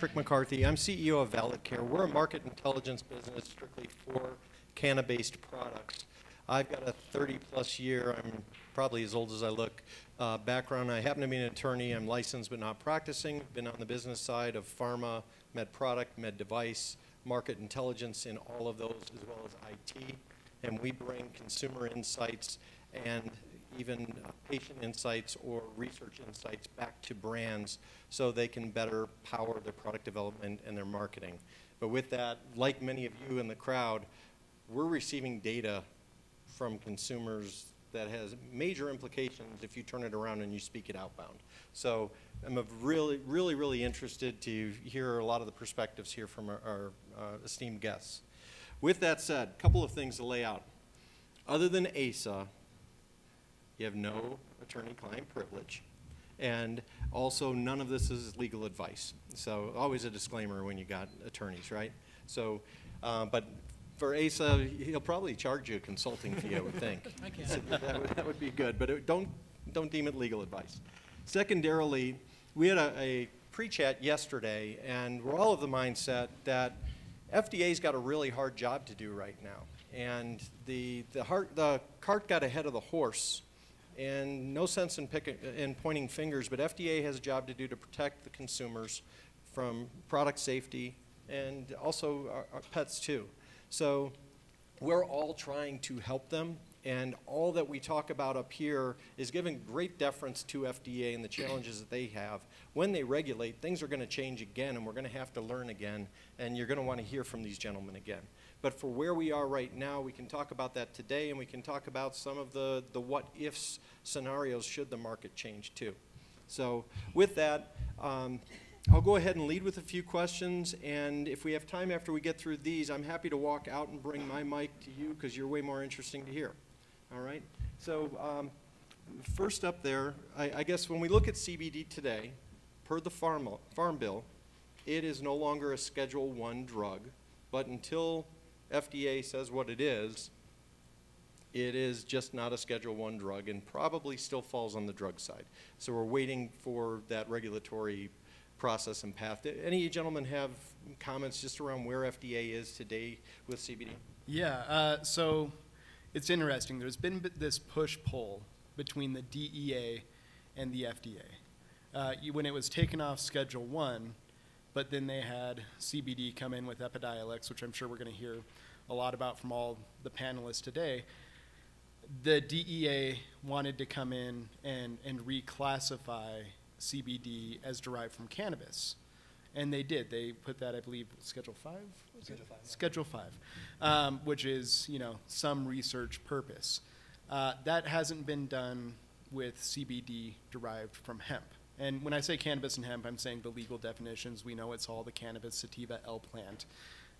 Patrick McCarthy. I'm CEO of ValidCare. We're a market intelligence business strictly for cannabis-based products. I've got a 30-plus year, I'm probably as old as I look, background. I happen to be an attorney. I'm licensed but not practicing. Been on the business side of pharma, med product, med device, market intelligence in all of those, as well as IT. And we bring consumer insights and even patient insights or research insights back to brands so they can better power their product development and their marketing. But with that, like many of you in the crowd, we're receiving data from consumers that has major implications if you turn it around and you speak it outbound. So I'm really interested to hear a lot of the perspectives here from our esteemed guests. With that said, a couple of things to lay out. Other than ASA, you have no attorney-client privilege, and also none of this is legal advice. So always a disclaimer when you got attorneys, right? So, but for ASA, he'll probably charge you a consulting fee, I would think. I can. So that would be good, but don't deem it legal advice. Secondarily, we had a pre-chat yesterday, and we're all of the mindset that FDA's got a really hard job to do right now. And the cart got ahead of the horse. And no sense in pointing fingers, but FDA has a job to do to protect the consumers from product safety and also our pets too. So we're all trying to help them, and all that we talk about up here is giving great deference to FDA and the challenges that they have. When they regulate, things are going to change again, and we're going to have to learn again, and you're going to want to hear from these gentlemen again. But for where we are right now, we can talk about that today, and we can talk about some of the what-ifs scenarios should the market change too. So with that, I'll go ahead and lead with a few questions, and if we have time after we get through these, I'm happy to walk out and bring my mic to you because you're way more interesting to hear. All right? So first up there, I guess when we look at CBD today, per the Farm Bill, it is no longer a Schedule I drug, but until FDA says what it is just not a Schedule I drug and probably still falls on the drug side. So we're waiting for that regulatory process and path. Any gentlemen have comments just around where FDA is today with CBD? Yeah, so it's interesting. There's been this push-pull between the DEA and the FDA. When it was taken off Schedule I, but then they had CBD come in with Epidiolex, which I'm sure we're going to hear a lot about from all the panelists today. The DEA wanted to come in and reclassify CBD as derived from cannabis. And they did. They put that, I believe, Schedule 5? Schedule 5. Schedule 5, which is, some research purpose. That hasn't been done with CBD derived from hemp. And when I say cannabis and hemp, I'm saying the legal definitions. We know it's all the cannabis sativa L plant.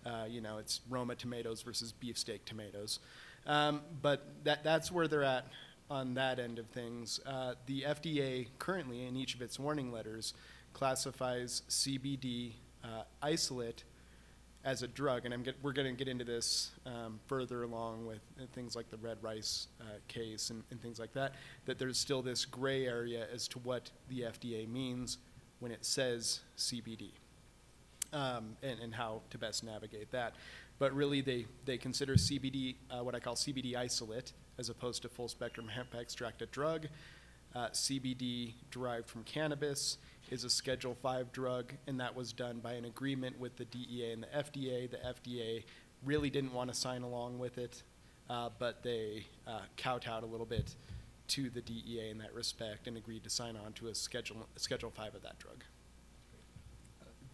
It's Roma tomatoes versus beefsteak tomatoes. But that's where they're at on that end of things. The FDA currently, in each of its warning letters, classifies CBD isolate as a drug. And we're going to get into this further along with things like the red rice case and things like that, that there's still this gray area as to what the FDA means when it says CBD. And how to best navigate that. But really, they consider CBD what I call CBD isolate, as opposed to full-spectrum hemp extracted drug. CBD derived from cannabis is a Schedule 5 drug, and that was done by an agreement with the DEA and the FDA. The FDA really didn't want to sign along with it, but they kowtowed a little bit to the DEA in that respect and agreed to sign on to a Schedule 5 of that drug.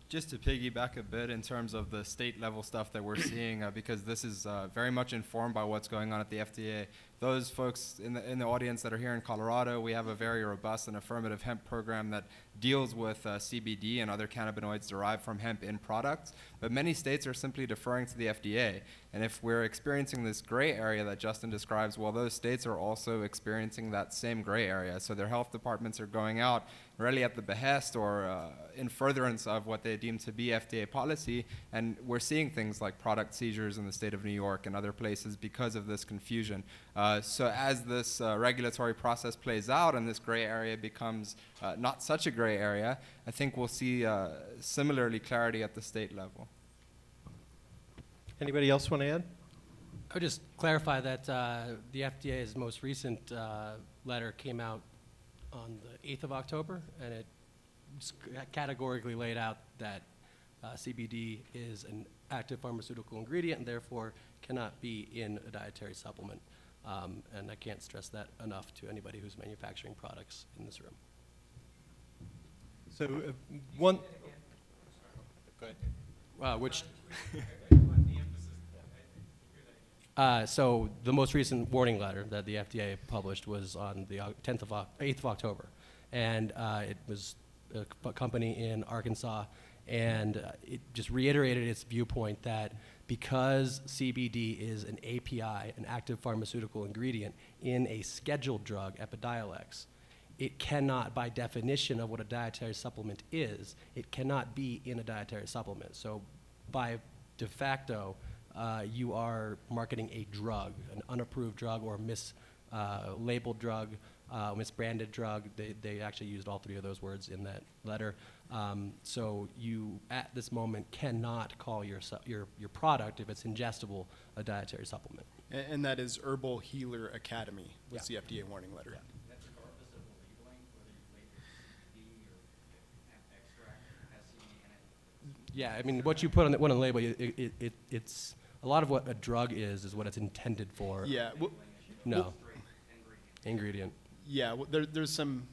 Just to piggyback a bit in terms of the state level stuff that we're seeing, because this is very much informed by what's going on at the FDA. Those folks in the audience that are here in Colorado, we have a very robust and affirmative hemp program that deals with CBD and other cannabinoids derived from hemp in products. But many states are simply deferring to the FDA. And if we're experiencing this gray area that Justin describes, well, those states are also experiencing that same gray area. So their health departments are going out really at the behest or in furtherance of what they deem to be FDA policy. And we're seeing things like product seizures in the state of New York and other places because of this confusion. So as this regulatory process plays out and this gray area becomes not such a gray area, I think we'll see similarly clarity at the state level. Anybody else want to add? I would just clarify that the FDA's most recent letter came out on the 8th of October, and it categorically laid out that CBD is an active pharmaceutical ingredient and therefore cannot be in a dietary supplement. And I can't stress that enough to anybody who's manufacturing products in this room. So one. Go ahead. So the most recent warning letter that the FDA published was on the 8th of October, and it was a company in Arkansas, and it just reiterated its viewpoint that because CBD is an API, an active pharmaceutical ingredient, in a scheduled drug, Epidiolex, it cannot, by definition of what a dietary supplement is, it cannot be in a dietary supplement. So by de facto, you are marketing a drug, an unapproved drug or mislabeled drug, misbranded drug. They actually used all three of those words in that letter. So you, at this moment, cannot call your product, if it's ingestible, a dietary supplement. And that is Herbal Healer Academy was the FDA warning letter. Yeah. That's regardless of the labeling, whether you label CBD or hemp extract has CBD in it. Yeah, I mean, what you put on the label, it's a lot of what a drug is what it's intended for. Yeah. No. Ingredient. Yeah, well, there's some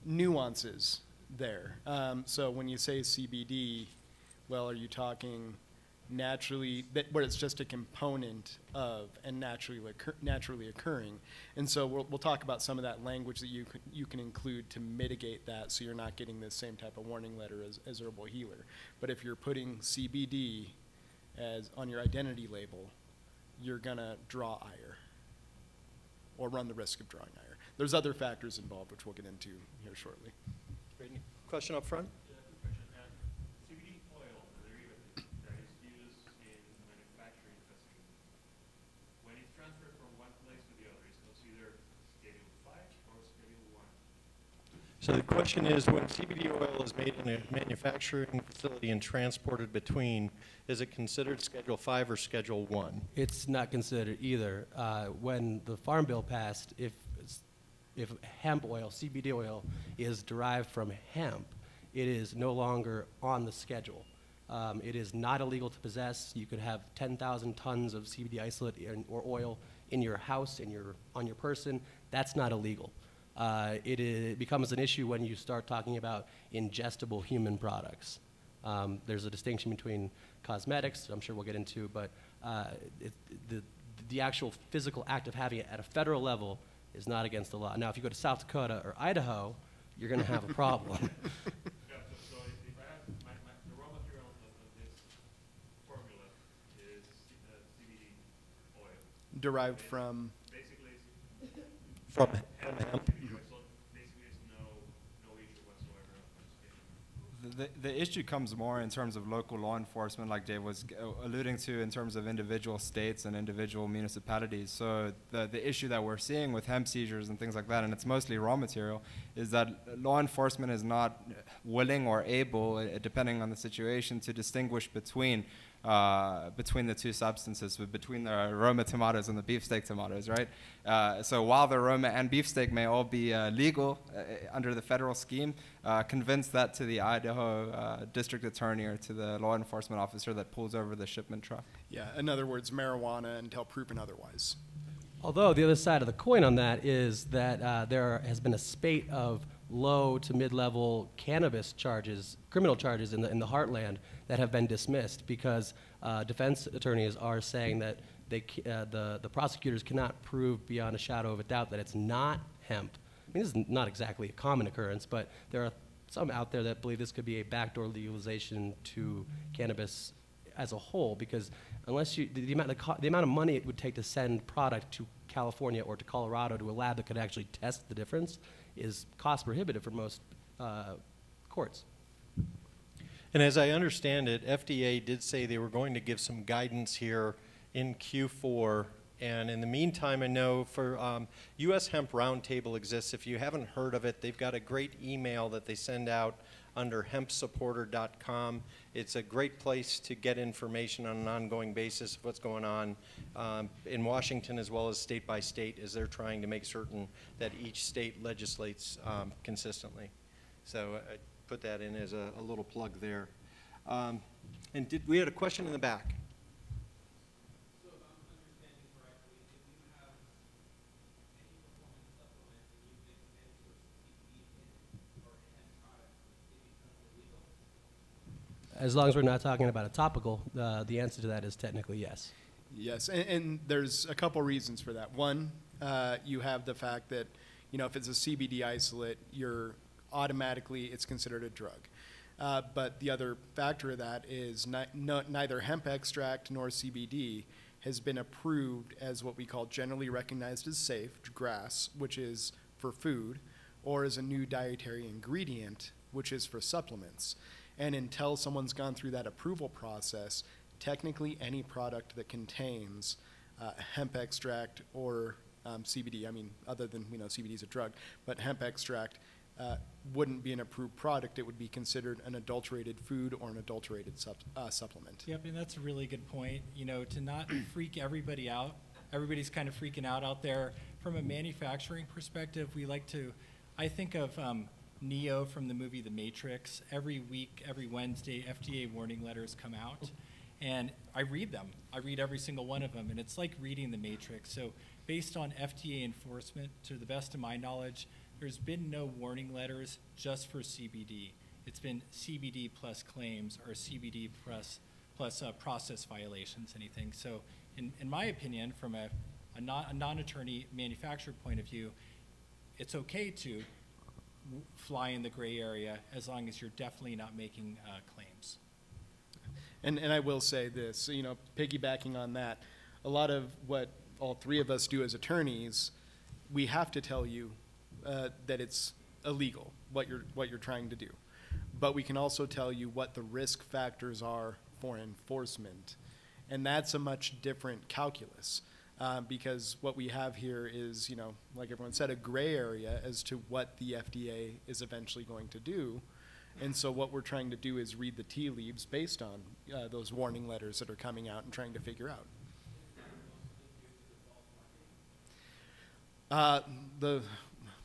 nuances there. So when you say CBD, well, are you talking naturally, where it's just a component of and naturally occurring? And so we'll talk about some of that language that you can include to mitigate that, so you're not getting the same type of warning letter as Herbal Healer. But if you're putting CBD as on your identity label, you're gonna draw ire, or run the risk of drawing ire. There's other factors involved, which we'll get into here shortly. Question up front? Yeah, quick question. CBD oil, the derivative that is used in manufacturing facilities, when it's transferred from one place to the other, it's considered Schedule 5 or Schedule 1? So the question is, when CBD oil is made in a manufacturing facility and transported between, is it considered Schedule 5 or Schedule 1? It's not considered either. When the Farm Bill passed, if hemp oil, CBD oil, is derived from hemp, it is no longer on the schedule. It is not illegal to possess. You could have 10,000 tons of CBD isolate or oil in your house, on your person. That's not illegal. It becomes an issue when you start talking about ingestible human products. There's a distinction between cosmetics, I'm sure we'll get into, but the actual physical act of having it at a federal level is not against the law. Now, if you go to South Dakota or Idaho, you're going to have a problem. Yeah, so if I have the raw material of this formula is CBD oil. Derived from? Basically, it's From hemp. so basically it's no issue whatsoever. The issue comes more in terms of local law enforcement, like Dave was alluding to, in terms of individual states and individual municipalities. So the issue that we're seeing with hemp seizures and things like that, and it's mostly raw material, is that law enforcement is not willing or able, depending on the situation, to distinguish between the two substances, between the Roma tomatoes and the beefsteak tomatoes, right? So while the Roma and beefsteak may all be legal under the federal scheme, convince that to the Idaho district attorney or to the law enforcement officer that pulls over the shipment truck. Yeah, in other words, marijuana until proven otherwise. Although the other side of the coin on that is that there has been a spate of low to mid-level cannabis charges, criminal charges in the heartland that have been dismissed because defense attorneys are saying that the prosecutors cannot prove beyond a shadow of a doubt that it's not hemp. I mean, this is not exactly a common occurrence, but there are some out there that believe this could be a backdoor legalization to cannabis as a whole, because unless you, the amount of money it would take to send product to California or to Colorado to a lab that could actually test the difference is cost prohibitive for most courts. And as I understand it, FDA did say they were going to give some guidance here in Q4. And in the meantime, I know for U.S. Hemp Roundtable exists. If you haven't heard of it, they've got a great email that they send out under hempsupporter.com. It's a great place to get information on an ongoing basis of what's going on in Washington as well as state by state, as they're trying to make certain that each state legislates consistently. So I put that in as a little plug there. And we had a question in the back. So if I'm understanding correctly, if you have any performance supplement and you mix any sort of CBD in it or a hemp product, it becomes illegal? As long as we're not talking about a topical, the answer to that is technically yes. Yes, and there's a couple reasons for that. One, you have the fact that, you know, if it's a CBD isolate, automatically it's considered a drug. But the other factor of that is neither hemp extract nor CBD has been approved as what we call generally recognized as safe, GRAS, which is for food, or as a new dietary ingredient, which is for supplements. And until someone's gone through that approval process, technically any product that contains hemp extract or CBD, I mean, other than, you know, CBD is a drug, but hemp extract wouldn't be an approved product. It would be considered an adulterated food or an adulterated supplement. Yep, and that's a really good point. You know, to not freak everybody out. Everybody's kind of freaking out there. From a manufacturing perspective, we like to, I think of Neo from the movie The Matrix. Every week, every Wednesday, FDA warning letters come out, and I read them. I read every single one of them, and it's like reading The Matrix. So based on FDA enforcement, to the best of my knowledge, there's been no warning letters just for CBD. It's been CBD plus claims or CBD plus process violations, anything. So in my opinion, from a non-attorney manufacturer point of view, it's okay to fly in the gray area as long as you're definitely not making claims. And I will say this, you know, piggybacking on that, a lot of what all three of us do as attorneys, we have to tell you that it's illegal, what you're trying to do. But we can also tell you what the risk factors are for enforcement. And that's a much different calculus because what we have here is, you know, like everyone said, a gray area as to what the FDA is eventually going to do. And so what we're trying to do is read the tea leaves based on those warning letters that are coming out and trying to figure out.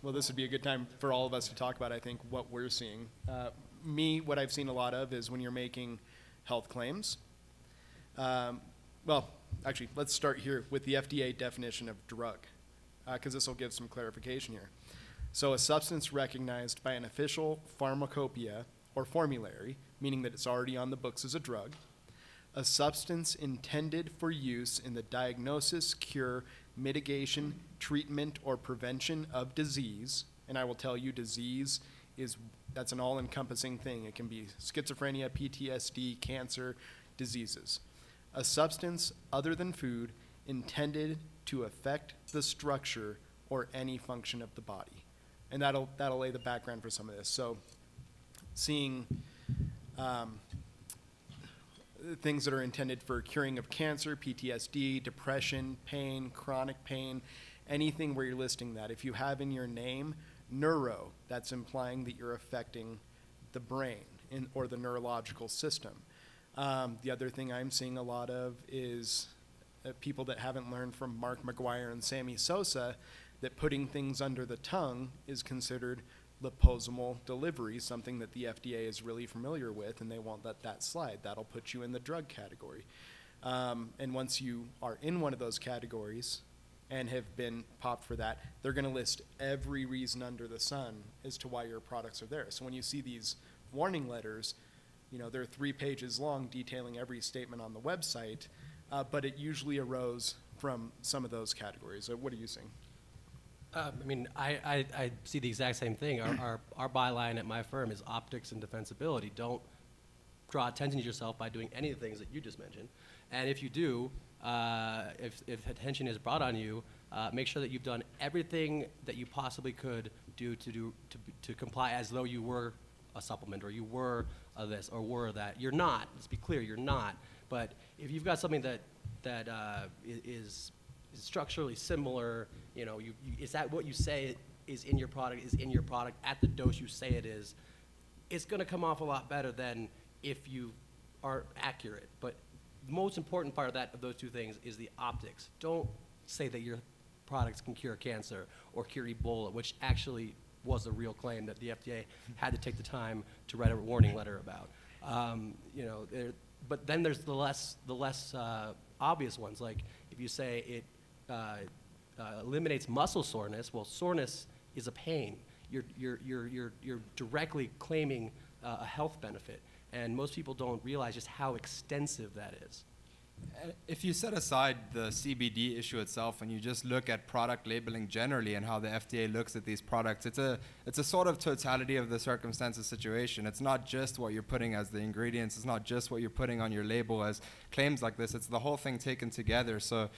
Well, this would be a good time for all of us to talk about, I think, what we're seeing. What I've seen a lot of is when you're making health claims. Well, actually, let's start here with the FDA definition of drug, because this will give some clarification here. So a substance recognized by an official pharmacopoeia or formulary, meaning that it's already on the books as a drug, a substance intended for use in the diagnosis, cure, mitigation, treatment, or prevention of disease. And I will tell you, disease that's an all-encompassing thing. It can be schizophrenia, PTSD, cancer, diseases. A substance other than food intended to affect the structure or any function of the body. And that'll lay the background for some of this. So seeing things that are intended for curing of cancer, PTSD, depression, pain, chronic pain, anything where you're listing that. If you have in your name neuro, that's implying that you're affecting the brain or the neurological system. The other thing I'm seeing a lot of is people that haven't learned from Mark McGuire and Sammy Sosa that putting things under the tongue is considered liposomal delivery, something that the FDA is really familiar with, and they won't let that slide. That'll put you in the drug category. And once you are in one of those categories and have been popped for that, they're going to list every reason under the sun as to why your products are there. So when you see these warning letters, you know, they're 3 pages long detailing every statement on the website, but it usually arose from some of those categories. What are you seeing? I mean, I see the exact same thing. Our byline at my firm is optics and defensibility. Don't draw attention to yourself by doing any of the things that you just mentioned. And if you do, if attention is brought on you, make sure that you've done everything that you possibly could do to comply as though you were a supplement or you were this or were that. You're not. Let's be clear, you're not. But if you've got something that is structurally similar, you know, is that what you say is in your product at the dose you say it is, it's going to come off a lot better than if you are accurate. But the most important part of those two things is the optics. Don't say that your products can cure cancer or cure Ebola, which actually was a real claim that the FDA had to take the time to write a warning letter about. You know, but then there's the less obvious ones, like if you say it eliminates muscle soreness. Well, soreness is a pain. You're directly claiming a health benefit, and most people don't realize just how extensive that is. If you set aside the CBD issue itself and you just look at product labeling generally and how the FDA looks at these products, it's a sort of totality of the circumstances situation. It's not just what you're putting as the ingredients. It's not just what you're putting on your label as claims like this. It's the whole thing taken together. So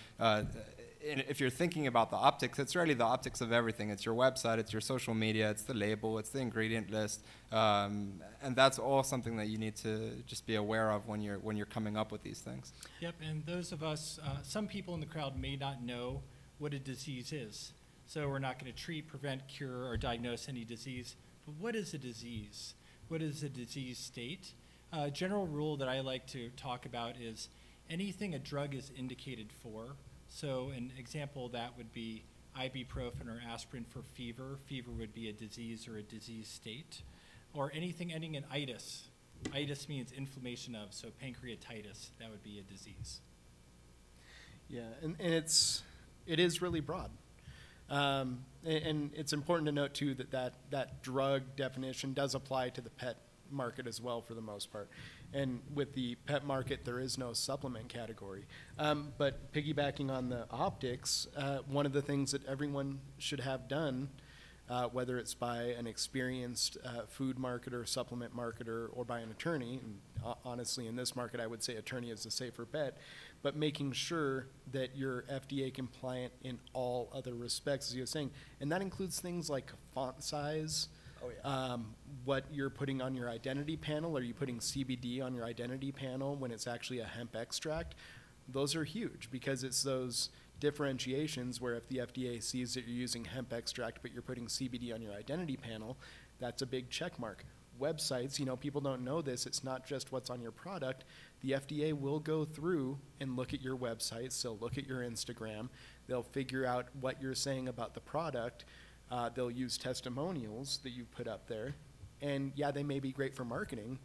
if you're thinking about the optics, it's really the optics of everything. It's your website, it's your social media, it's the label, it's the ingredient list, and that's all something that you need to just be aware of when you're coming up with these things. Yep, and those of us, some people in the crowd may not know what a disease is. So we're not going to treat, prevent, cure, or diagnose any disease. But what is a disease? What is a disease state? A general rule that I like to talk about is anything a drug is indicated for. So an example of that would be ibuprofen or aspirin for fever. Fever would be a disease or a disease state. Or anything ending in itis. Itis means inflammation of, so pancreatitis, that would be a disease. Yeah, and it is really broad. And it's important to note, too, that drug definition does apply to the pet market as well for the most part. And with the pet market, there is no supplement category. But piggybacking on the optics, one of the things that everyone should have done, whether it's by an experienced food marketer, supplement marketer, or by an attorney, and honestly in this market I would say attorney is the safer bet, but making sure that you're FDA compliant in all other respects, as you were saying. And that includes things like font size, what you're putting on your identity panel. Are you putting CBD on your identity panel when it's actually a hemp extract? Those are huge because it's those differentiations where if the FDA sees that you're using hemp extract but you're putting CBD on your identity panel, that's a big check mark. Websites, you know, people don't know this, it's not just what's on your product. The FDA will go through and look at your websites, they'll look at your Instagram, they'll figure out what you're saying about the product. They'll use testimonials that you put up there. And yeah, they may be great for marketing,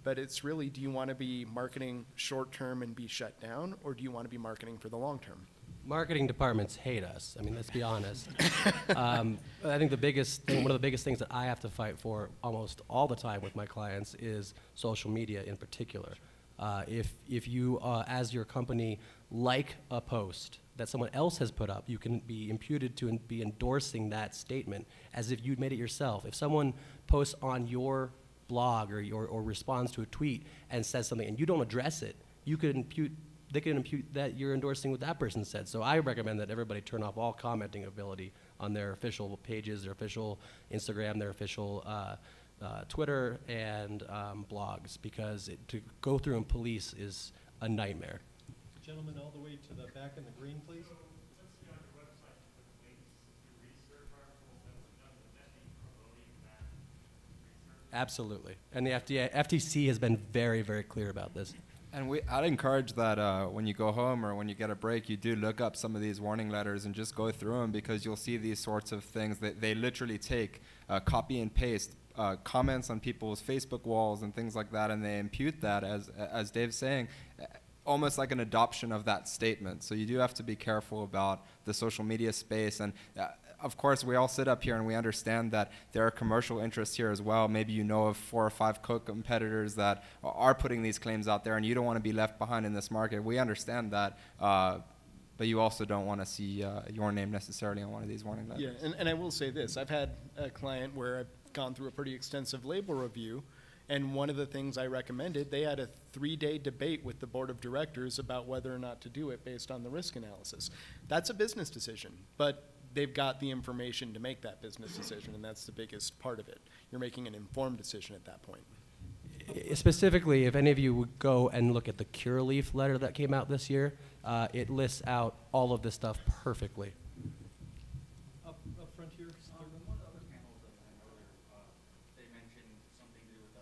but it's really, do you want to be marketing short term and be shut down, or do you want to be marketing for the long term? Marketing departments hate us. I mean, let's be honest. I think one of the biggest things that I have to fight for almost all the time with my clients is social media in particular. If you, as your company, like a post that someone else has put up, you can be imputed to be endorsing that statement as if you'd made it yourself. If someone posts on your blog or responds to a tweet and says something and you don't address it, they could impute that you're endorsing what that person said. So I recommend that everybody turn off all commenting ability on their official pages, their official Instagram, their official Twitter and blogs, because to go through and police is a nightmare. Gentlemen, all the way to the back in the green, please. So let's see on your website you put links to research articles that were done, but that means promoting that research. Absolutely. And the FTC has been very, very clear about this. And I'd encourage that when you go home or when you get a break, you do look up some of these warning letters and just go through them, because you'll see these sorts of things that they literally take, copy and paste comments on people's Facebook walls and things like that, and they impute that, as Dave's saying, almost like an adoption of that statement. So you do have to be careful about the social media space. And of course, we all sit up here and we understand that there are commercial interests here as well. Maybe you know of 4 or 5 co-competitors that are putting these claims out there, and you don't want to be left behind in this market. We understand that, but you also don't want to see your name necessarily on one of these warning letters. Yeah, and I will say this. I've had a client where I've gone through a pretty extensive label review, And one of the things I recommended, they had a 3-day debate with the board of directors about whether or not to do it based on the risk analysis. That's a business decision, but they've got the information to make that business decision, and that's the biggest part of it. You're making an informed decision at that point. Specifically, if any of you would go and look at the Cure Leaf letter that came out this year, it lists out all of this stuff perfectly. Up front here. In one of the other panels that I had earlier, they mentioned something to do with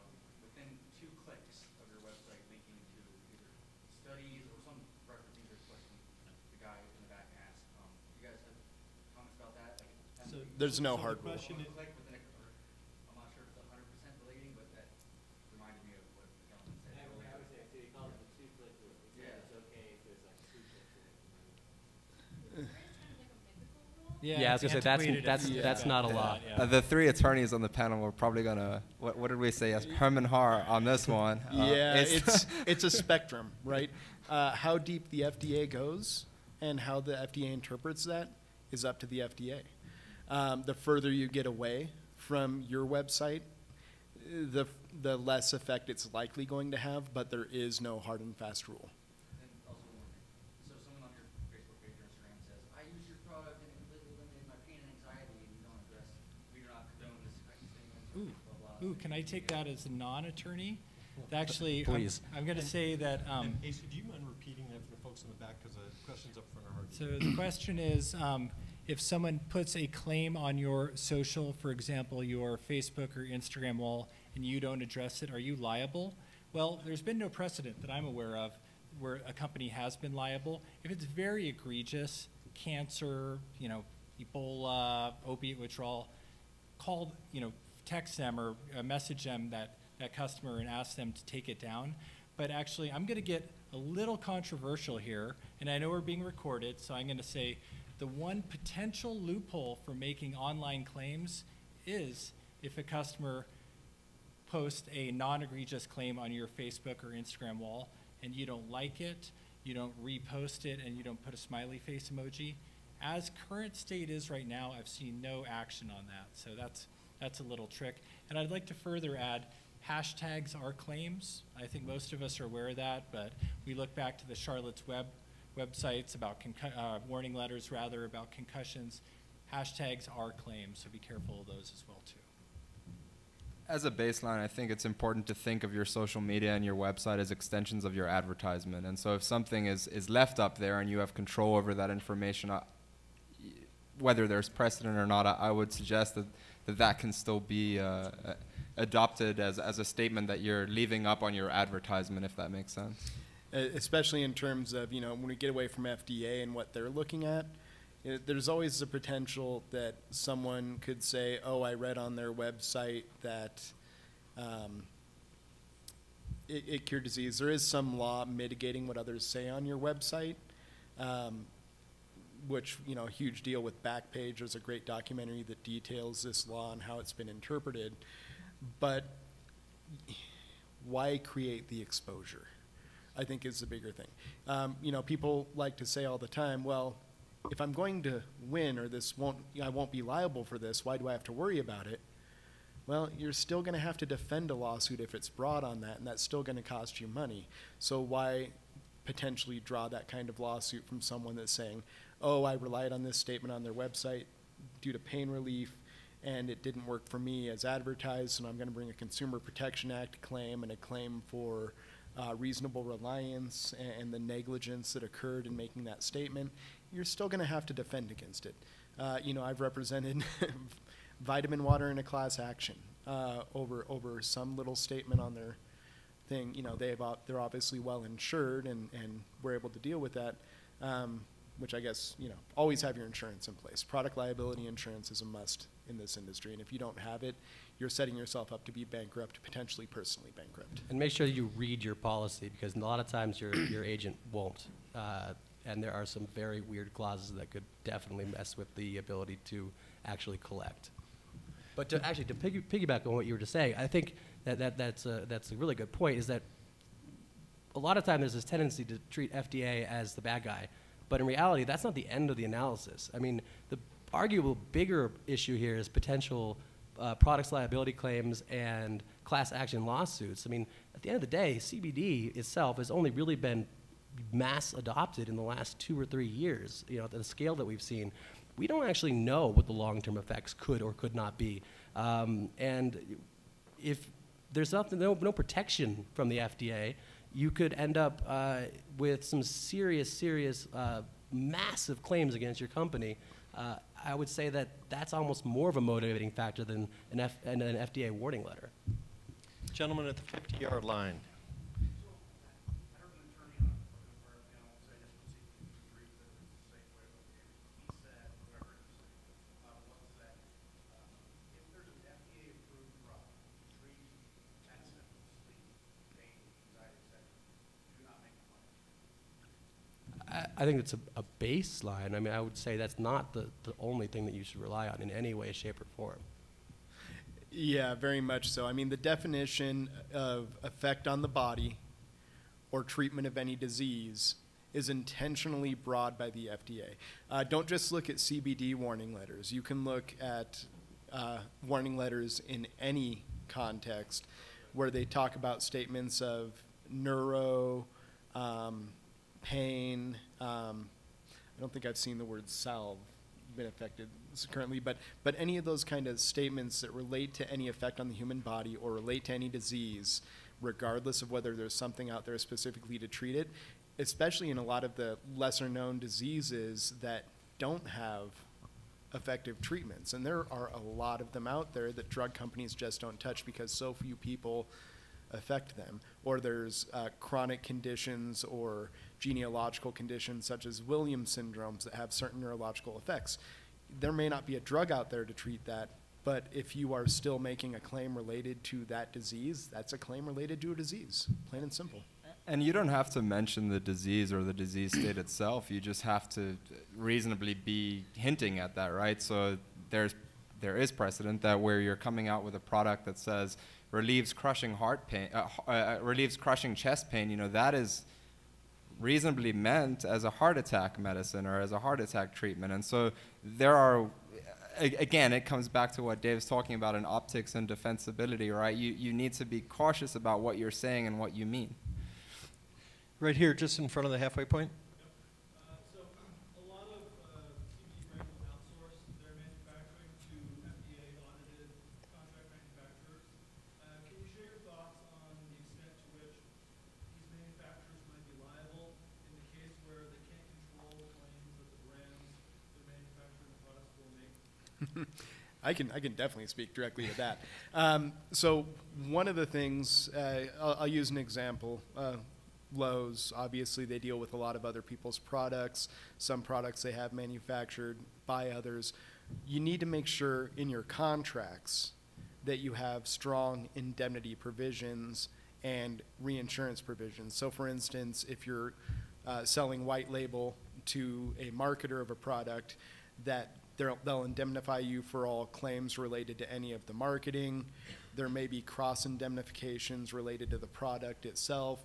within 2 clicks of your website linking to either studies or some referencing to a question the guy in the back asked. You guys have comments about that? Like, There's no so hard the rule. question is, click within I'm not sure if it's 100% deleting, but that reminded me of what the gentleman said earlier. I would say, so he calls it a 2-click rule. He said it's okay if there's like 2 clicks in it. Yeah, I was gonna say that's not a law. The 3 attorneys on the panel were probably gonna, what did we say? Yes, Herm and Har on this one. Yeah, it's a spectrum, right? How deep the FDA goes and how the FDA interprets that is up to the FDA. The further you get away from your website, the less effect it's likely going to have, but there is no hard and fast rule. And also one more thing. So someone on your Facebook page or Instagram says, I use your product and it completely eliminated my pain and anxiety, and you don't address, we do not condone this kind of statement, blah, blah. ooh, can I take that as a non-attorney? Actually, Please. I'm going to say that. Asa, do you mind repeating that for the folks in the back, because the questions up front are hard. So the question is, if someone puts a claim on your social, for example, your Facebook or Instagram wall, and you don't address it, are you liable? Well, there's been no precedent that I'm aware of where a company has been liable. If it's very egregious, cancer, Ebola, opiate withdrawal, text them or message them that customer and ask them to take it down. But actually, I'm going to get a little controversial here, and I know we're being recorded, so I'm going to say the one potential loophole for making online claims is if a customer posts a non-egregious claim on your Facebook or Instagram wall, and you don't like it, you don't repost it, and you don't put a smiley face emoji. As current state is right now, I've seen no action on that, so that's a little trick. And I'd like to further add, hashtags are claims. I think most of us are aware of that, but we look back to the Charlotte's Web websites about warning letters rather about concussions. Hashtags are claims, so be careful of those as well too. As a baseline, I think it's important to think of your social media and your website as extensions of your advertisement. And so if something is left up there and you have control over that information, whether there's precedent or not, I would suggest that can still be adopted as a statement that you're leaving up on your advertisement, if that makes sense. Especially in terms of, when we get away from FDA and what they're looking at, there's always the potential that someone could say, oh, I read on their website that it cured disease. There is some law mitigating what others say on your website, which, a huge deal with Backpage. There's a great documentary that details this law and how it's been interpreted. But why create the exposure, I think, is the bigger thing. People like to say all the time, well, if I'm going to win or I won't be liable for this, why do I have to worry about it? Well, you're still going to have to defend a lawsuit if it's brought on that, and that's still going to cost you money. So why potentially draw that kind of lawsuit from someone that's saying, oh, I relied on this statement on their website due to pain relief, and it didn't work for me as advertised, and I'm going to bring a Consumer Protection Act claim and a claim for reasonable reliance and the negligence that occurred in making that statement. You're still going to have to defend against it. I've represented Vitamin Water in a class action over some little statement on their thing. They're obviously well insured and we're able to deal with that, which I guess, always have your insurance in place. Product liability insurance is a must in this industry, and if you don't have it, you're setting yourself up to be bankrupt, potentially personally bankrupt. And make sure you read your policy, because a lot of times your agent won't. And there are some very weird clauses that could definitely mess with the ability to actually collect. But to piggyback on what you were just saying, I think that's a really good point, is that a lot of times there's this tendency to treat FDA as the bad guy. But in reality, that's not the end of the analysis. I mean, the arguable bigger issue here is potential products liability claims and class action lawsuits. I mean, at the end of the day, CBD itself has only really been mass adopted in the last 2 or 3 years, you know, at the scale that we've seen. We don't actually know what the long-term effects could or could not be. And if there's no protection from the FDA, you could end up with some serious, massive claims against your company. I would say that that's almost more of a motivating factor than an FDA warning letter. Gentleman at the 50-yard line. I heard an attorney on our panel say that once he agreed that it was a safe way of locating, he said, whoever it was that if there's an FDA-approved drug to treat 10 symptoms, sleep, pain, anxiety, etc., do not make a claim. I think it's a baseline. I mean, I would say that's not the only thing that you should rely on in any way, shape, or form. Yeah, very much so. I mean, the definition of effect on the body or treatment of any disease is intentionally broad by the FDA. Don't just look at CBD warning letters. You can look at warning letters in any context where they talk about statements of neuro, pain. I don't think I've seen the word salve been affected currently, but any of those kind of statements that relate to any effect on the human body or relate to any disease, regardless of whether there's something out there specifically to treat it, especially in a lot of the lesser known diseases that don't have effective treatments. And there are a lot of them out there that drug companies just don't touch because so few people affect them. Or there's chronic conditions or genealogical conditions such as Williams syndromes that have certain neurological effects. There may not be a drug out there to treat that, but if you are still making a claim related to that disease, that's a claim related to a disease, plain and simple. And you don't have to mention the disease or the disease state itself. You just have to reasonably be hinting at that, right? So there is precedent that where you're coming out with a product that says relieves crushing heart pain, relieves crushing chest pain, you know, that is reasonably meant as a heart attack medicine or as a heart attack treatment. And so there are, again, it comes back to what Dave's talking about in optics and defensibility, right? You need to be cautious about what you're saying and what you mean. Right here, just in front of the halfway point. So a lot of CBD brands will outsource their manufacturing to FDA-audited contract manufacturers. Can you share your thoughts on the extent to which these manufacturers might be liable in the case where they can't control the claims that the brands they're manufacturing the products will make? I can definitely speak directly to that. So one of the things, I'll use an example. Lowe's, obviously they deal with a lot of other people's products. Some products they have manufactured by others. You need to make sure in your contracts that you have strong indemnity provisions and reinsurance provisions. So for instance, if you're selling white label to a marketer of a product, that they'll indemnify you for all claims related to any of the marketing. There may be cross indemnifications related to the product itself.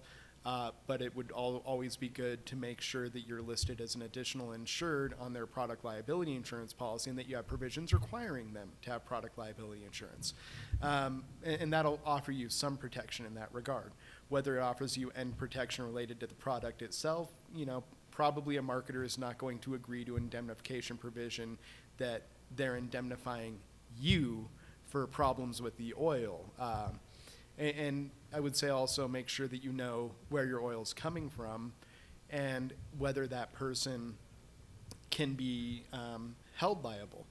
But it would always be good to make sure that you're listed as an additional insured on their product liability insurance policy and that you have provisions requiring them to have product liability insurance. And that'll offer you some protection in that regard. Whether it offers you end protection related to the product itself, you know, probably a marketer is not going to agree to indemnification provision that they're indemnifying you for problems with the oil. And I would say also make sure that you know where your oil is coming from and whether that person can be held liable.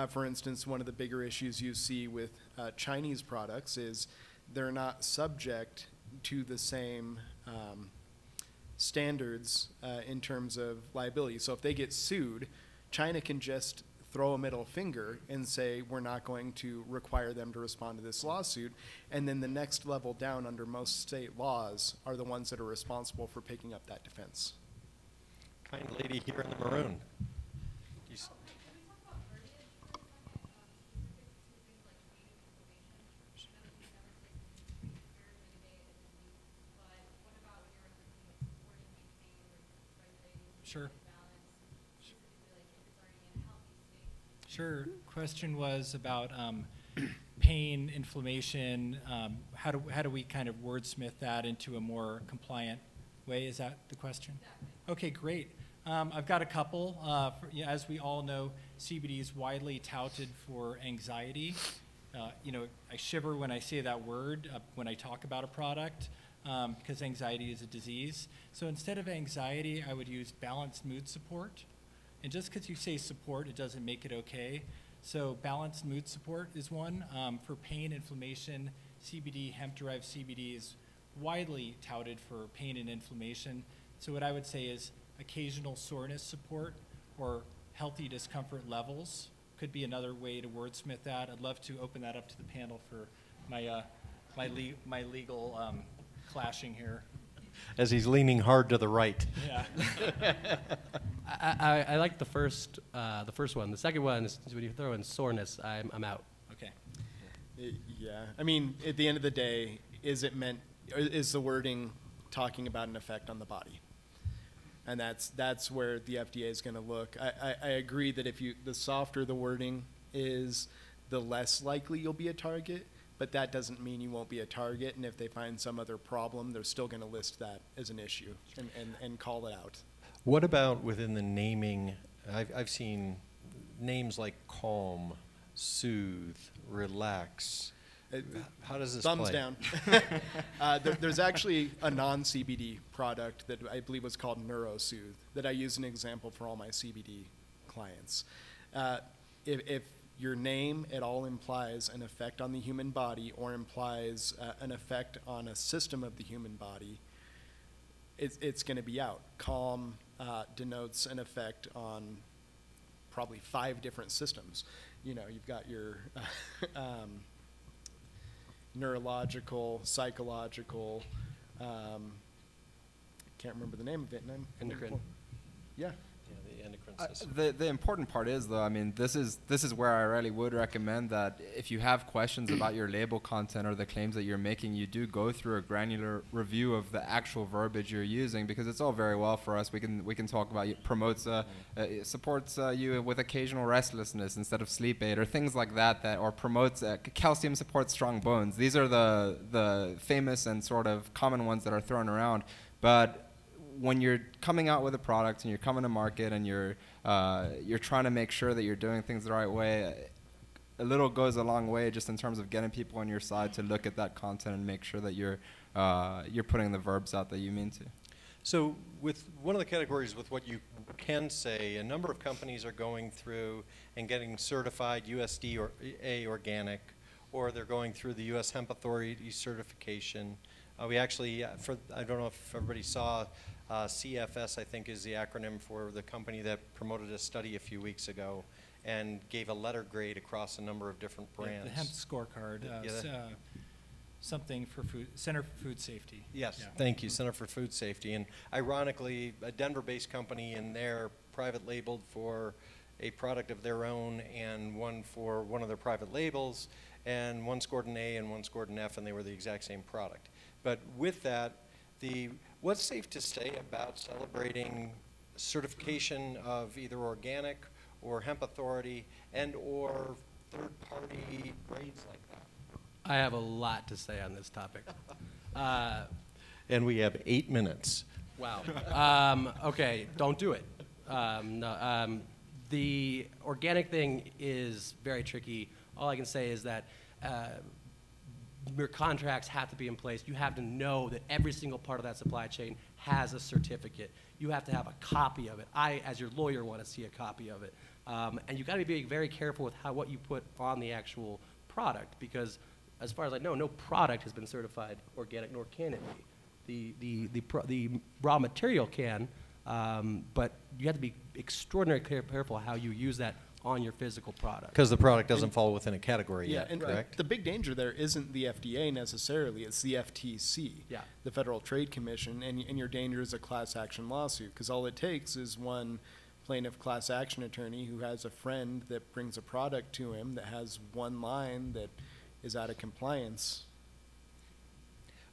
For instance, one of the bigger issues you see with Chinese products is they're not subject to the same standards in terms of liability. So if they get sued, China can just throw a middle finger and say, we're not going to require them to respond to this lawsuit. And then the next level down under most state laws are the ones that are responsible for picking up that defense. Kind lady here in the maroon. You s- Sure. Sure. Question was about pain, inflammation, how do we kind of wordsmith that into a more compliant way? Is that the question? Okay, great. I've got a couple. As we all know, CBD is widely touted for anxiety. I shiver when I say that word when I talk about a product because anxiety is a disease. So instead of anxiety, I would use balanced mood support. And just because you say support, it doesn't make it okay. So balanced mood support is one. For pain, inflammation, CBD, hemp-derived CBD is widely touted for pain and inflammation. So what I would say is occasional soreness support or healthy discomfort levels could be another way to wordsmith that. I'd love to open that up to the panel for my legal clashing here. As he's leaning hard to the right. Yeah. I like the first one. The second one is when you throw in soreness, I'm out. Okay. Yeah, I mean, at the end of the day, is the wording talking about an effect on the body? And that's where the FDA is going to look. I agree that the softer the wording is, the less likely you'll be a target, but that doesn't mean you won't be a target. And if they find some other problem, they're still going to list that as an issue and call it out. What about within the naming? I've seen names like calm, soothe, relax. How does this Thumbs play? down. There's actually a non-CBD product that I believe was called NeuroSoothe that I use an example for all my CBD clients. If your name at all implies an effect on the human body or implies an effect on a system of the human body, it's going to be out. Calm denotes an effect on probably 5 different systems. You've got your neurological, psychological, can't remember the name of it. Endocrine. Yeah. Yeah, the endocrine system. The important part is, though, I mean, this is where I really would recommend that if you have questions about your label content or the claims that you're making, you do go through a granular review of the actual verbiage you're using, because it's all very well for us. We can talk about it promotes, it supports you with occasional restlessness instead of sleep aid or things like that, or promotes calcium supports strong bones. These are the famous and sort of common ones that are thrown around, but when you're coming out with a product and you're coming to market and you're trying to make sure that you're doing things the right way, a little goes a long way just in terms of getting people on your side to look at that content and make sure that you're putting the verbs out that you mean to. So with one of the categories with what you can say, a number of companies are going through and getting certified USDA organic, or they're going through the U.S. Hemp Authority certification. We actually, I don't know if everybody saw, CFS, I think, is the acronym for the company that promoted a study a few weeks ago and gave a letter grade across a number of different brands. The hemp scorecard, something for food, Center for Food Safety. Yes, Yeah. thank you, Center for Food Safety. And ironically, a Denver-based company, and they're private labeled for a product of their own and one for one of their private labels, and one scored an A and one scored an F, and they were the exact same product. But with that, what's safe to say about celebrating certification of either organic or hemp authority and or third-party grades like that? I have a lot to say on this topic. And we have 8 minutes. Wow. Okay, don't do it. The organic thing is very tricky. All I can say is that your contracts have to be in place. You have to know that every single part of that supply chain has a certificate. You have to have a copy of it. I, as your lawyer, want to see a copy of it. And you've got to be very careful with what you put on the actual product, because as far as I know, no product has been certified organic, nor can it be. The raw material can, but you have to be extraordinarily careful how you use that on your physical product. Because the product doesn't fall within a category yet, and correct? the big danger there isn't the FDA necessarily, it's the FTC, the Federal Trade Commission, and your danger is a class action lawsuit, because all it takes is one plaintiff class action attorney who has a friend that brings a product to him that has one line that is out of compliance.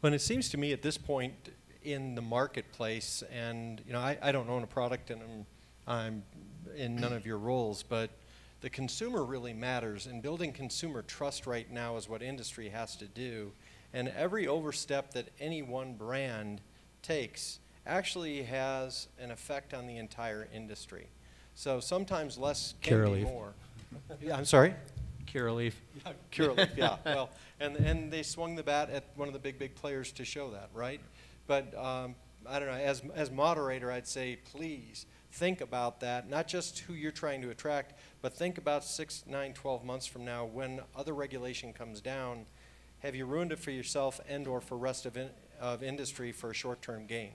Well, it seems to me at this point in the marketplace, and I don't own a product, and I'm in none of your roles, but The consumer really matters, and building consumer trust right now is what industry has to do. And every overstep that any one brand takes actually has an effect on the entire industry. So sometimes less can be Curaleaf. more. Yeah, I'm sorry? Curaleaf. Yeah, Curaleaf, yeah. Well, and they swung the bat at one of the big players to show that, right? But I don't know, as moderator, I'd say please think about that, not just who you're trying to attract, but think about 6, 9, 12 months from now when other regulation comes down. Have you ruined it for yourself and or for rest of industry for a short-term gain?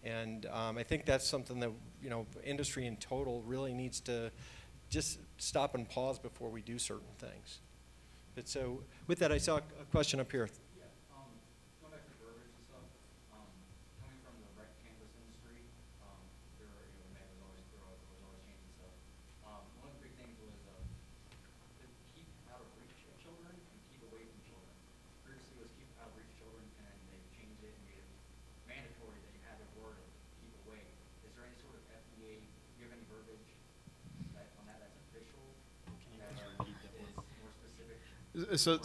And I think that's something that, you know, industry in total really needs to just stop and pause before we do certain things. But so with that, I saw a question up here. Yeah, going back to verbiage and stuff, coming from the rec cannabis industry, there were, you know, the med was always growing, was always changing stuff. One of the big things was to keep out of reach of children and keep away from children. Previously it was keep out of reach of children, and then they changed it and made it mandatory that you have a word of keep away. Is there any sort of FDA, do you have any verbiage on that that's official? Can you repeat that is more specific? So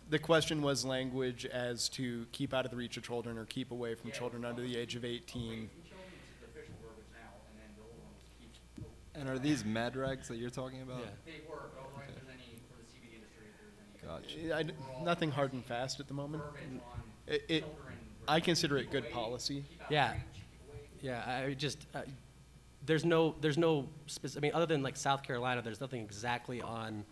the question was language as to keep out of the reach of children or keep away from children under the age of 18. Away from children, which is the official verbiage now, and then the old one was keep. And are these med regs that you're talking about? Yeah. They were, but I was wondering if there's any, for the CBD industry, if there's any. Gotcha. Nothing hard and fast at the moment. Verbiage on It, children. I consider it good policy. Keep out of Yeah. reach, keep away. Yeah, I just, there's no I mean, other than like South Carolina, there's nothing exactly on,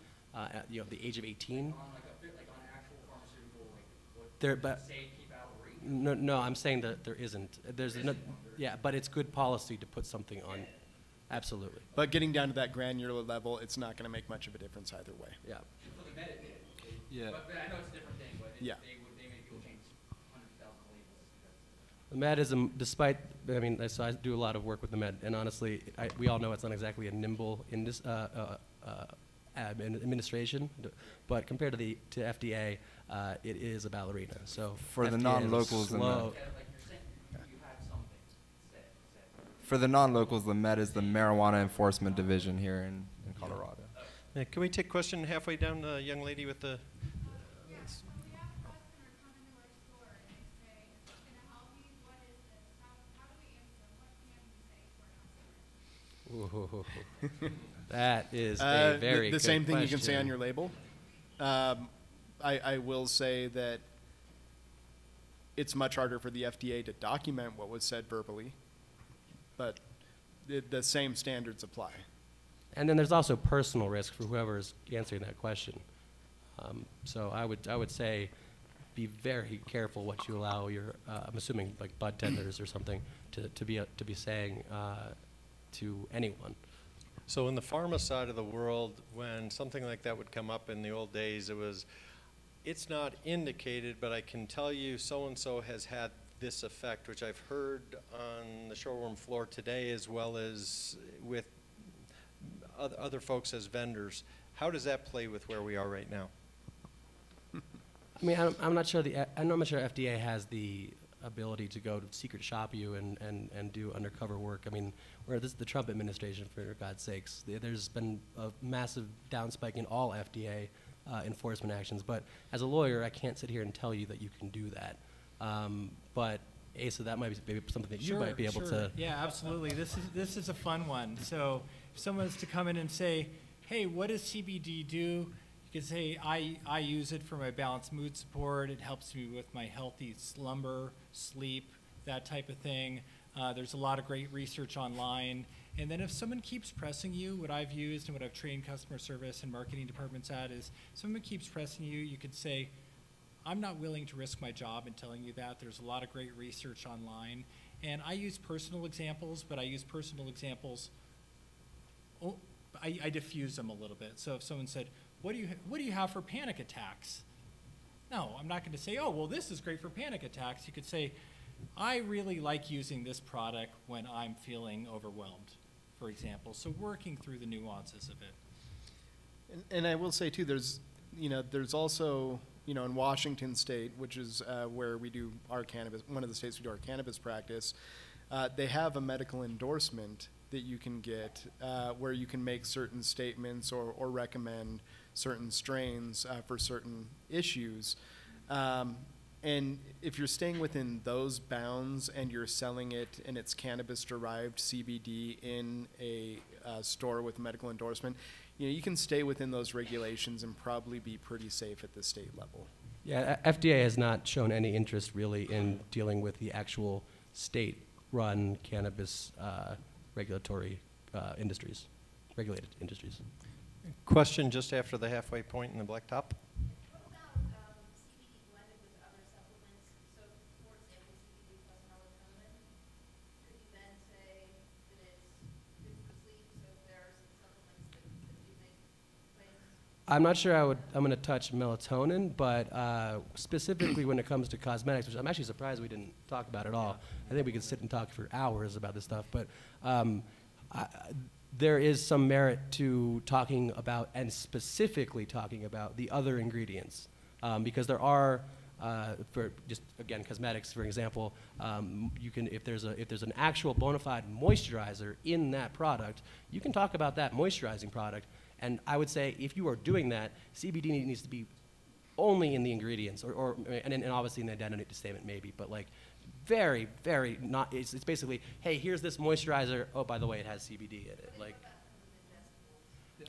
you know, the age of 18. On like a bit, like on actual pharmaceutical, like what There, but say keep out of reach. no, I'm saying that there isn't. There's no, yeah, but it's good policy to put something on. Absolutely. But getting down to that granular level, it's not going to make much of a difference either way. Yeah. For the med it did. Yeah. But I know it's a different thing, but Yeah. they made people change hundreds of thousands of labels. The med is, despite, I mean, so I do a lot of work with the med, and honestly, we all know it's not exactly a nimble administration, but compared to FDA, it is a ballerina. So For the FDA is non-locals and the- slow. Like you're saying, you have something said. For the non-locals, the med is the Marijuana Enforcement Division here in Colorado. Yeah, can we take a question halfway down, the young lady with the? Yeah, so we have a customer come into our store and they say, can I help you? What is this? How do we answer them? What can we say to our customer? Ooh, that is a very the good same thing you can say question. on your label. I will say that it's much harder for the FDA to document what was said verbally, but the same standards apply. And then there's also personal risk for whoever is answering that question. So I would say be very careful what you allow your, I'm assuming like bud tenders or something, to be saying to anyone. So in the pharma side of the world, when something like that would come up in the old days, it was, it's not indicated, but I can tell you so-and-so has had this effect, which I've heard on the showroom floor today as well as with other folks as vendors. How does that play with where we are right now? I mean, I'm not sure FDA has the ability to go to secret shop you and do undercover work. I mean, where this is the Trump administration, for God's sakes. There's been a massive downspike in all FDA enforcement actions. But as a lawyer, I can't sit here and tell you that you can do that. But Asa, that might be maybe something that you might be able to. Yeah, absolutely. This is a fun one. So if someone is to come in and say, hey, what does CBD do? You can say, I use it for my balanced mood support. It helps me with my healthy slumber, sleep, that type of thing. There's a lot of great research online. And then if someone keeps pressing you, what I've used and what I've trained customer service and marketing departments at is, someone keeps pressing you, you could say, I'm not willing to risk my job in telling you that. There's a lot of great research online. And I use personal examples, but I use personal examples, I diffuse them a little bit. So if someone said, what do you have for panic attacks? No, I'm not going to say, oh, well, this is great for panic attacks. You could say, I really like using this product when I'm feeling overwhelmed, for example. So working through the nuances of it. And I will say too, there's also, in Washington State, which is where we do our cannabis, one of the states we do our cannabis practice, they have a medical endorsement that you can get where you can make certain statements or recommend certain strains for certain issues. And if you're staying within those bounds and you're selling it and it's cannabis-derived CBD in a store with medical endorsement, you can stay within those regulations and probably be pretty safe at the state level. Yeah, FDA has not shown any interest really in dealing with the actual state-run cannabis regulatory industries, regulated industries. Question just after the halfway point in the black top. What about CBD blended with other supplements? So, for example, CBD plus melatonin. Could you then say that it's good for sleep? So, if there are some supplements that you think claims? I'm not sure I'm going to touch melatonin, but specifically when it comes to cosmetics, which I'm actually surprised we didn't talk about at all. I think we could sit and talk for hours about this stuff, but there is some merit to talking about and specifically talking about the other ingredients because there are, for just again cosmetics, for example, you can if there's an actual bona fide moisturizer in that product, you can talk about that moisturizing product. And I would say if you are doing that, CBD needs to be only in the ingredients, and obviously in the identity statement maybe, but like very, very not. It's basically, hey, here's this moisturizer. Oh, by the way, it has CBD in it. Like,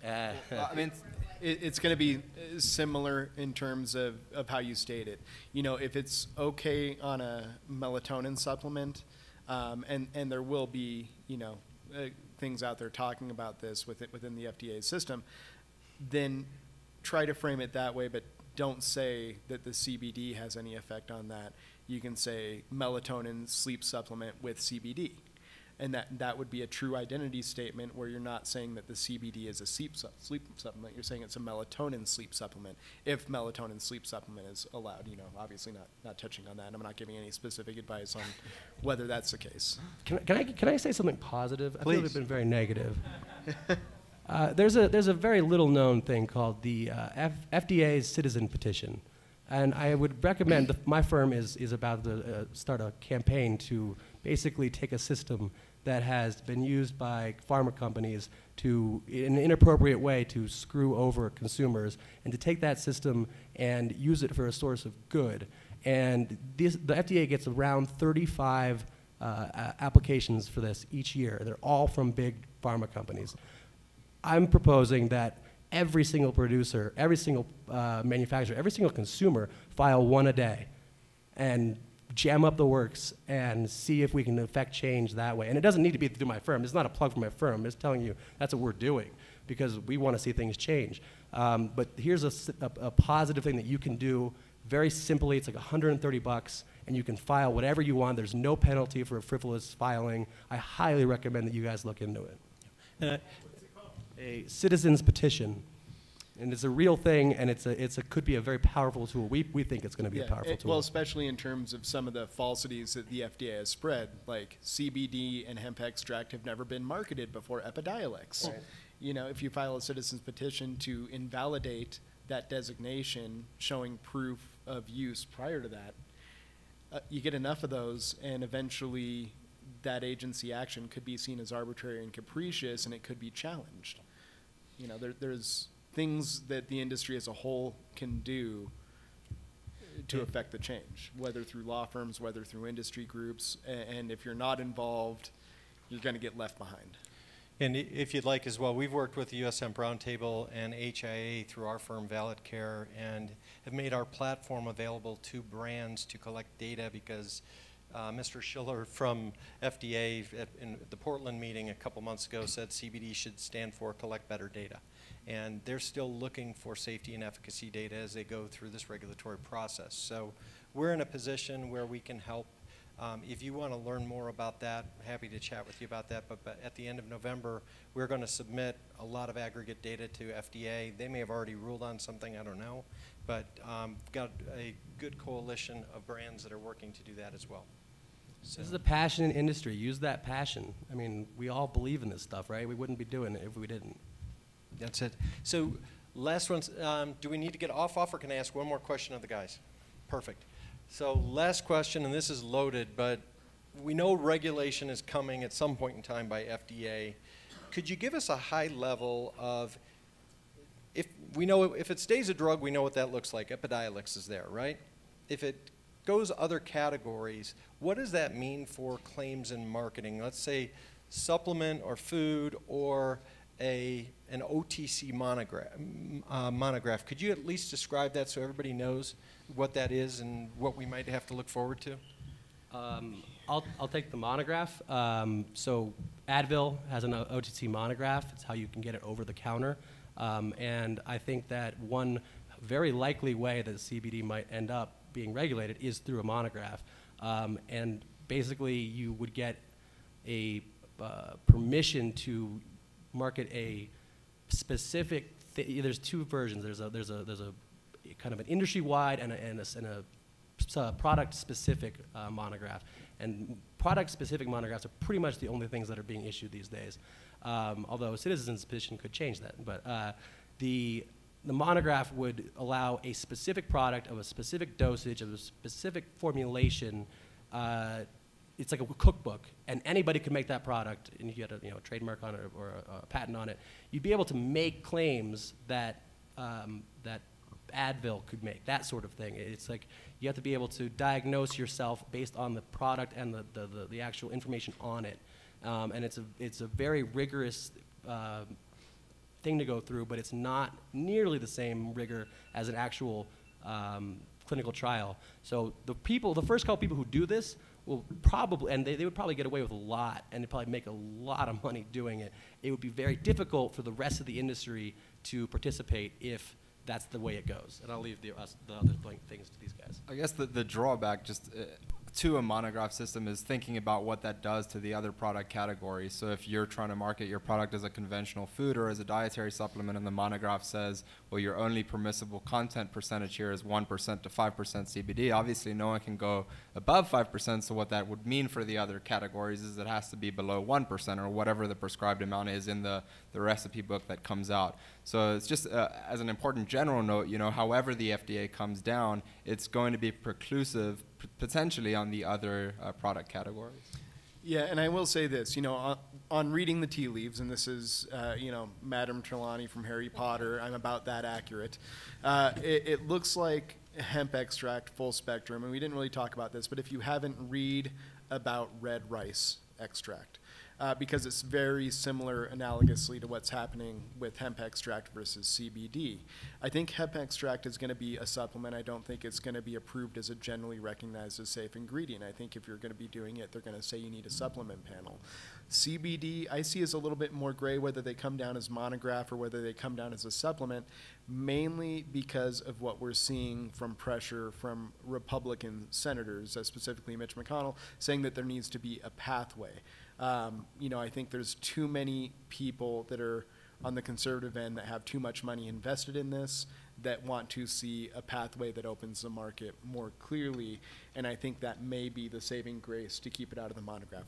I mean, it's going to be similar in terms of how you state it. If it's okay on a melatonin supplement, and there will be, things out there talking about this within the FDA system, then try to frame it that way, but don't say that the CBD has any effect on that. You can say melatonin sleep supplement with CBD. And that would be a true identity statement where you're not saying that the CBD is a sleep supplement. You're saying it's a melatonin sleep supplement, if melatonin sleep supplement is allowed. Obviously not touching on that. And I'm not giving any specific advice on whether that's the case. Can I say something positive? Please. I feel it's been very negative. There's a very little known thing called the FDA Citizens Petition. And I would recommend, my firm is about to start a campaign to basically take a system that has been used by pharma companies to, in an inappropriate way, to screw over consumers, and to take that system and use it for a source of good. And the FDA gets around 35 applications for this each year. They're all from big pharma companies. I'm proposing that every single producer, every single manufacturer, every single consumer file one a day and jam up the works and see if we can affect change that way. And it doesn't need to be through my firm. It's not a plug for my firm. I'm just telling you that's what we're doing because we want to see things change. But here's a positive thing that you can do very simply. It's like $130 and you can file whatever you want. There's no penalty for a frivolous filing. I highly recommend that you guys look into it. A citizens petition, and it's a real thing, and it could be a very powerful tool. We think it's going to be a powerful tool. Well, especially in terms of some of the falsities that the FDA has spread, like CBD and hemp extract have never been marketed before Epidiolex. Right. If you file a citizens petition to invalidate that designation, showing proof of use prior to that, you get enough of those, and eventually that agency action could be seen as arbitrary and capricious, and it could be challenged. There's things that the industry as a whole can do to affect the change, whether through law firms, whether through industry groups, and if you're not involved, you're going to get left behind. And if you'd like as well, we've worked with the US Hemp Roundtable and HIA through our firm Valid Care and have made our platform available to brands to collect data because Mr. Schiller from FDA in the Portland meeting a couple months ago said CBD should stand for collect better data. And they're still looking for safety and efficacy data as they go through this regulatory process. So we're in a position where we can help. If you want to learn more about that, I'm happy to chat with you about that. But at the end of November, we're going to submit a lot of aggregate data to FDA. They may have already ruled on something, I don't know. But we've got a good coalition of brands that are working to do that as well. So. This is a passionate industry. Use that passion. I mean, we all believe in this stuff, right? We wouldn't be doing it if we didn't. That's it. So last one, do we need to get off, or can I ask one more question of the guys? Perfect. So last question, and this is loaded, but we know regulation is coming at some point in time by FDA. Could you give us a high level of, if it stays a drug, we know what that looks like. Epidiolex is there, right? If it goes other categories, what does that mean for claims and marketing? Let's say supplement or food or an OTC monograph. Could you at least describe that so everybody knows what that is and what we might have to look forward to? I'll take the monograph. So Advil has an OTC monograph. It's how you can get it over the counter. And I think that one very likely way that CBD might end up being regulated is through a monograph. And basically you would get a permission to market a specific, there's two versions. There's a kind of an industry-wide and a product-specific monograph. And product-specific monographs are pretty much the only things that are being issued these days. Although a Citizens Petition could change that. But the monograph would allow a specific product of a specific dosage, of a specific formulation. It's like a cookbook, and anybody could make that product, and if you had a trademark on it or a patent on it, you'd be able to make claims that that Advil could make, that sort of thing. It's like you have to be able to diagnose yourself based on the product and the actual information on it. And it's a very rigorous thing to go through, but it's not nearly the same rigor as an actual clinical trial. So the first couple people who do this will probably, and they would probably get away with a lot, and they'd probably make a lot of money doing it. It would be very difficult for the rest of the industry to participate if that's the way it goes. And I'll leave the other things to these guys. I guess the drawback just to a monograph system is thinking about what that does to the other product categories. So if you're trying to market your product as a conventional food or as a dietary supplement and the monograph says, well, your only permissible content percentage here is 1% to 5% CBD, obviously no one can go above 5%, so what that would mean for the other categories is it has to be below 1% or whatever the prescribed amount is in the recipe book that comes out. So it's just as an important general note, however the FDA comes down, it's going to be preclusive potentially on the other product categories. Yeah, and I will say this, on reading the tea leaves, and this is, Madame Trelawney from Harry Potter, I'm about that accurate. It looks like hemp extract, full spectrum, and we didn't really talk about this, but if you haven't read about red rice extract, because it's very similar analogously to what's happening with hemp extract versus CBD. I think hemp extract is going to be a supplement. I don't think it's going to be approved as a generally recognized as safe ingredient. I think if you're going to be doing it, they're going to say you need a supplement panel. CBD, I see as a little bit more gray, whether they come down as monograph or whether they come down as a supplement, mainly because of what we're seeing from pressure from Republican senators, specifically Mitch McConnell, saying that there needs to be a pathway. I think there's too many people that are on the conservative end that have too much money invested in this that want to see a pathway that opens the market more clearly, and I think that may be the saving grace to keep it out of the monograph